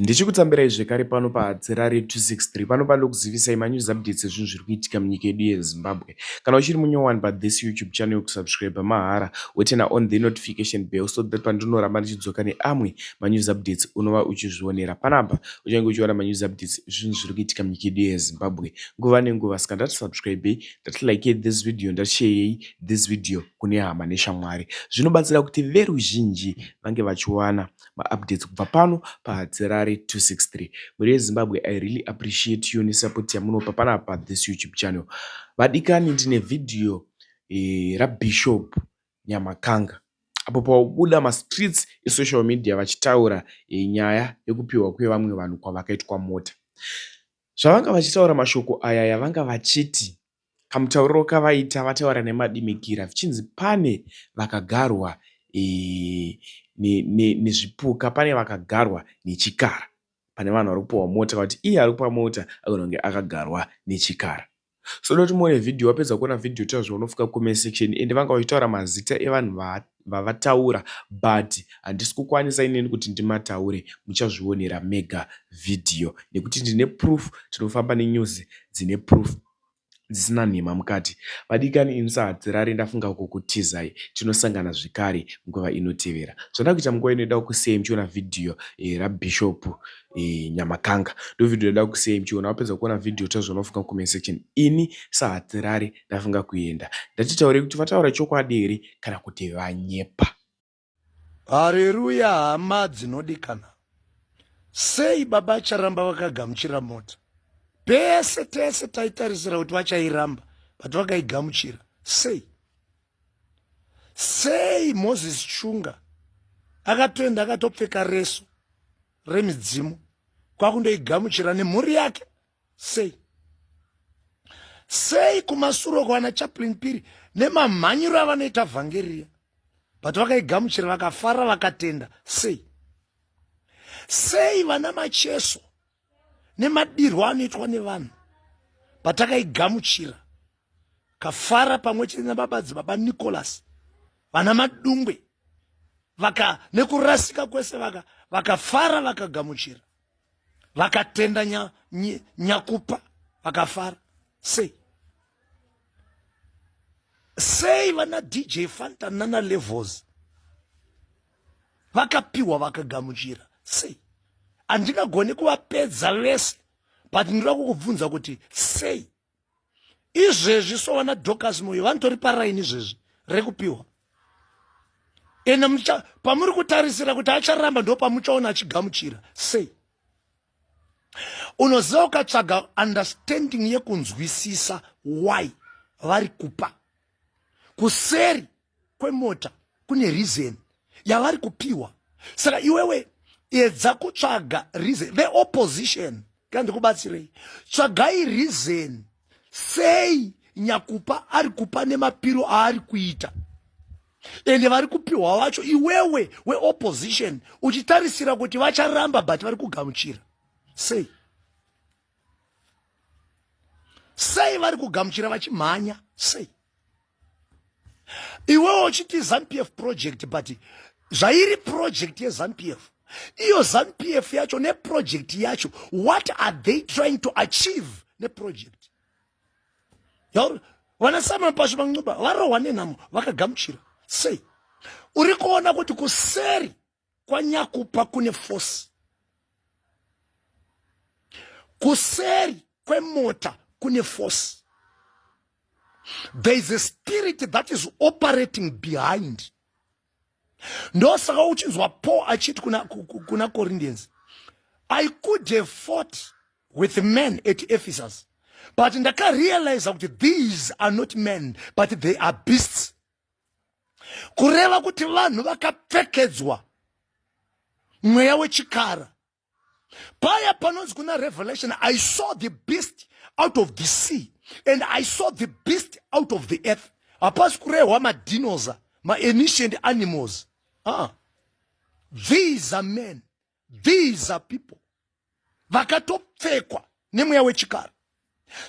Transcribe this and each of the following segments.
Ndichikutambirai zvekare pano paHadzirare 263 pano kuzivisai manews updates ezvinhu zviri kuitika munyika yedu yeZimbabwe. Kana uchiri munyowani pathis YouTube channel yokusubscribe mahara wotena on the notification bell so that pandinoramba ndichidzoka neamwe manews updates unova uchizvionera. Panapa uchange uchiona manews updates ezvinhu zviri kuitika munyika yedu yeZimbabwe nguva nenguva. Saka ndati subscribe, ndati like this video, ndati share this video kune hama neshamwari. Zvinobatsira kuti veruzhinji vange vachiwana maupdates kubva pano paHadzirare 263. Muri yeZimbabwe, I really appreciate you nesupport yamunopa panapa this YouTube channel. Vadikani ndine video raBishop Nyamakanga apo paubuda mastreets esocial media vachitaura nyaya yekupiwa kwevamwe vanhu kwavakaitwa mota. Zvavanga vachitaura mashoko aya yavanga vachiti kamutauriro kavaita vataura nemadimikira vichinzi pane vakagarwa nezvipuka, pane vakagarwa nechikara, pane vanhu vari kupiwa mota kuti iye ari kupa mota agononge akagarwa nechikara. So doti muone video, wapedza kuona video tazvo unofuka comment section ende vanga vachitaura mazita evanhu vavataura but handisi kukwanisa inini kuti ndimataure, muchazvionera mega video nekuti ndine proof. Tinofamba nenews dzine proof dzisina nhema mukati. Vadikani ini saHadzirare ndafunga kukutizai, tinosangana zvekare nguva inotevera. Zvanda kuita munguva inoda kusei muchiona video raBishop Nyamakanga ndo video yoda kusei muchiona. Wapedza kuona video tazvo unofuka comment section. Ini saHadzirare ndafunga kuenda ndatitaurei kuti vataura chokwadi here kana kuti vanyepa. Haleluya hama dzinodikana. Sei baba acharamba vakagamuchira mota? Pese tese taitarisira kuti vachairamba but vakaigamuchira. Sei Moses Chunga akatoenda akatopfeka reso remidzimu kwakundoigamuchira nemhuri yake? Sei kumasuro kwana Chaplain Piri nemamhanyiro avanoita vhangeriya but vakaigamuchira vakafara vakatenda? Sei vana macheso nemadirwo anoitwa nevanhu patakaigamuchira kafara pamwe chete nababadzi baba Nicholas, vana madungwe nekurasika kwese vakafara vakagamuchira vakatenda nyakupa vakafara? Sei vana DJ Fanta nana Levels vakapiwa vakagamuchira? Handingagoni kuvapedza vese but ndinoda kukubvunza kuti sei izvezvi so vana Dorcas Moyo vanotori paraini izvezvi rekupiwa ena pamuri kutarisira kuti acharamba ndo pamuchaona achigamuchira? Unoziva ukatsvaga understanding yekunzwisisa why vari kupa kuseri kwemota kune reason yavari kupiwa. Saka iwewe edza kutsvaga reason. The opposition kandikubatsirei, tsvagai reason sei nyakupa ari kupa nemapiro aari kuita ende vari kupiwa vacho iwewe weopposition uchitarisira kuti vacharamba but vari kugamuchira? Sei vari kugamuchira vachimhanya? Iwewe uchiti ZANU-PF project but zvairi project yeZANU-PF iyo ZANU-PF yacho neproject yacho, what are they trying to achieve neproject? Vanasamana Pasho Manguba varohwa nenhamo vakagamuchira. Uri kuona kuti kuseri kwanyakupa kune force, kuseri kwemota kune force. There is a spirit that is operating behind. Ndosaka uchinzwa Paul achiti kuna Corinthians, I could have fought with men at Ephesus but ndakarealize that these are not men but they are beasts. Kureva kuti vanhu vakapfekedzwa mweya wechikara. Paya panonzi kuna Revelation, I saw the beast out of the sea and I saw the beast out of the earth. Hapasi kurehwa madinosaur, ancient animals. These are men, these are people vakatopfekwa nemweya wechikara.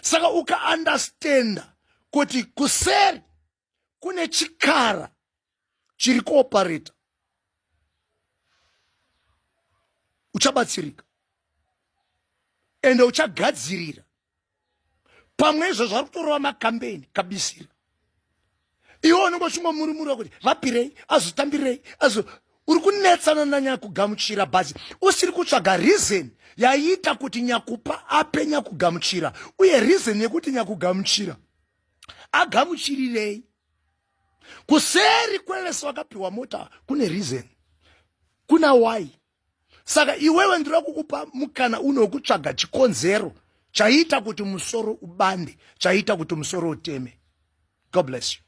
Saka uka understanda kuti kuseri kune chikara chiri kuopareta uchabatsirika. ende uchagadzirira pamwe izvo zvari kutorova makambeni kabisira iwo unongochingomurumura kuti vapirei azotambirei uri kunetsana nanyakugamuchira basi usiri kutsvaga reason yaita kuti nyakupa ape nyakugamuchira uye reason yekuti nyakugamuchira agamuchirirei kuseri kwelesi wakapiwa mota kune reason kuna why saka iwewe ndiri kukupa mukana unokutsvaga chikonzero chaita kuti musoro ubande chaita kuti musoro uteme. God bless you.